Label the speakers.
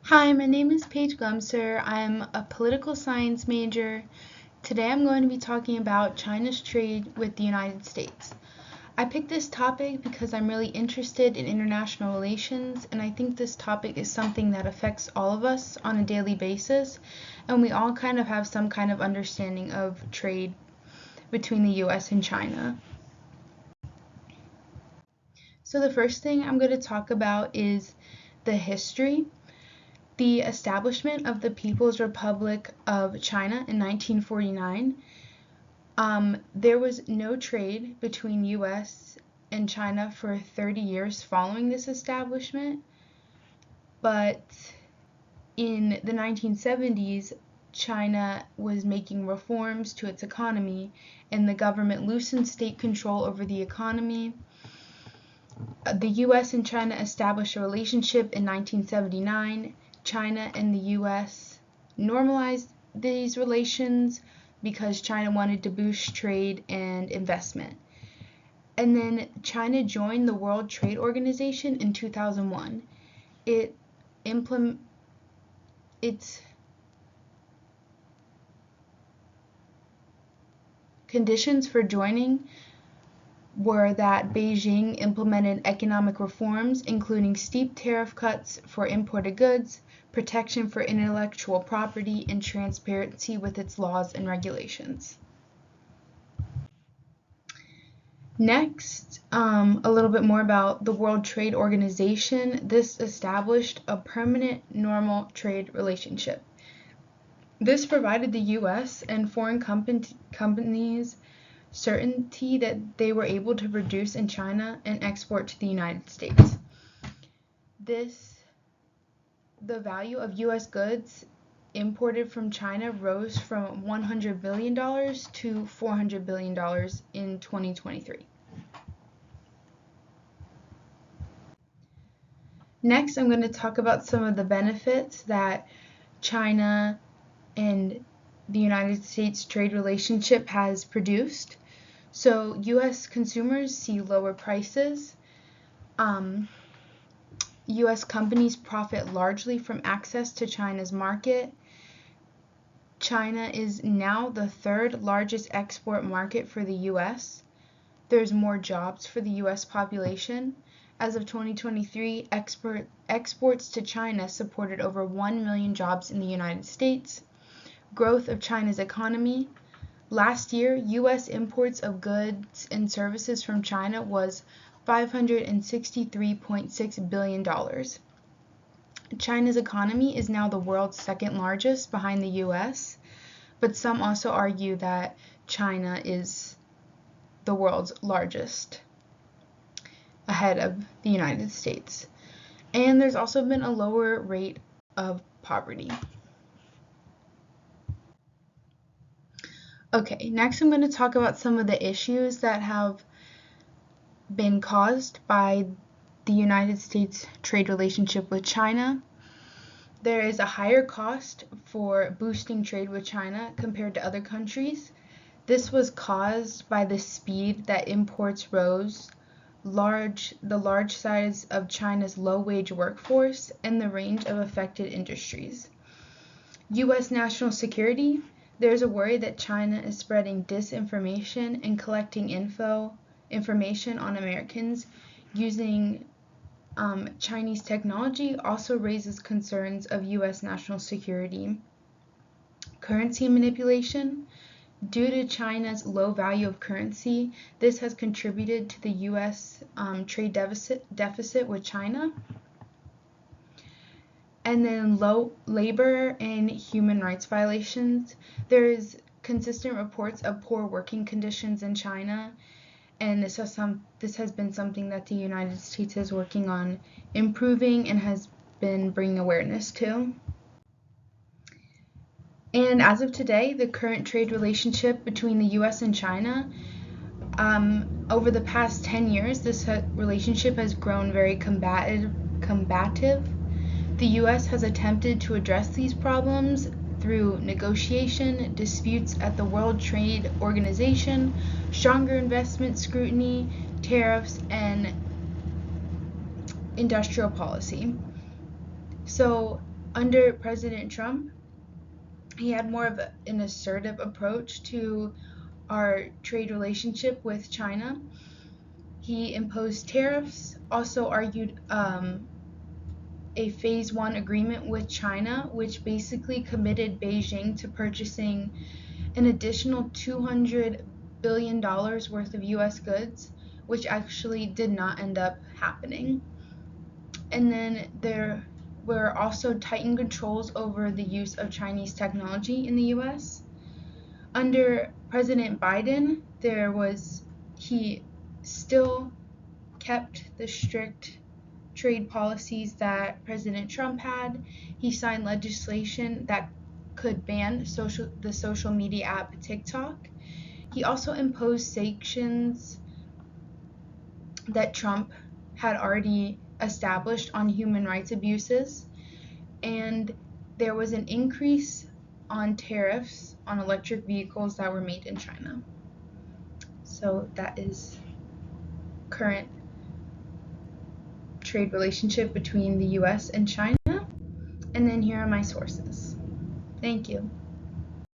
Speaker 1: Hi, my name is Paige Glumser. I'm a political science major. Today I'm going to be talking about China's trade with the United States. I picked this topic because I'm really interested in international relations, and I think this topic is something that affects all of us on a daily basis, and we all kind of have some kind of understanding of trade between the US and China. So the first thing I'm going to talk about is the history. The establishment of the People's Republic of China in 1949, there was no trade between US and China for 30 years following this establishment, but in the 1970s, China was making reforms to its economy, and the government loosened state control over the economy. The US and China established a relationship in 1979. China and the US normalized these relations because China wanted to boost trade and investment. And then China joined the World Trade Organization in 2001. Its conditions for joining were that Beijing implemented economic reforms, including steep tariff cuts for imported goods, protection for intellectual property, and transparency with its laws and regulations. Next, a little bit more about the World Trade Organization. This established a permanent normal trade relationship. This provided the US and foreign companies certainty that they were able to produce in China and export to the United States. The value of US goods imported from China rose from $100 billion to $400 billion in 2023. Next, I'm going to talk about some of the benefits that China and the United States trade relationship has produced. So US consumers see lower prices. US companies profit largely from access to China's market. China is now the third largest export market for the US. There's more jobs for the US population. As of 2023, exports to China supported over 1 million jobs in the United States. Growth of China's economy. Last year, U.S. imports of goods and services from China was $563.6 billion. China's economy is now the world's second largest behind the U.S., but some also argue that China is the world's largest, ahead of the United States. And there's also been a lower rate of poverty. Okay, next I'm going to talk about some of the issues that have been caused by the United States trade relationship with China. There is a higher cost for boosting trade with China compared to other countries. This was caused by the speed that imports rose, the large size of China's low-wage workforce, and the range of affected industries. U.S. national security. There's a worry that China is spreading disinformation and collecting information on Americans using Chinese technology also raises concerns of U.S. national security. Currency manipulation. Due to China's low value of currency, this has contributed to the U.S. Trade deficit with China. And then low labor and human rights violations. There's consistent reports of poor working conditions in China, and this has been something that the United States is working on improving and has been bringing awareness to. And as of today, the current trade relationship between the US and China, over the past 10 years, this relationship has grown very combative. The U.S. has attempted to address these problems through negotiation, disputes at the World Trade Organization, stronger investment scrutiny, tariffs, and industrial policy. So Under President Trump, he had more of an assertive approach to our trade relationship with China. He imposed tariffs, also argued a phase one agreement with China, which basically committed Beijing to purchasing an additional $200 billion worth of US goods, which actually did not end up happening. And then there were also tightened controls over the use of Chinese technology in the US. Under President Biden, he still kept the strict trade policies that President Trump had. He signed legislation that could ban the social media app TikTok. He also imposed sanctions that Trump had already established on human rights abuses, and there was an increase on tariffs on electric vehicles that were made in China. So that is current trade relationship between the US and China. And then here are my sources. Thank you.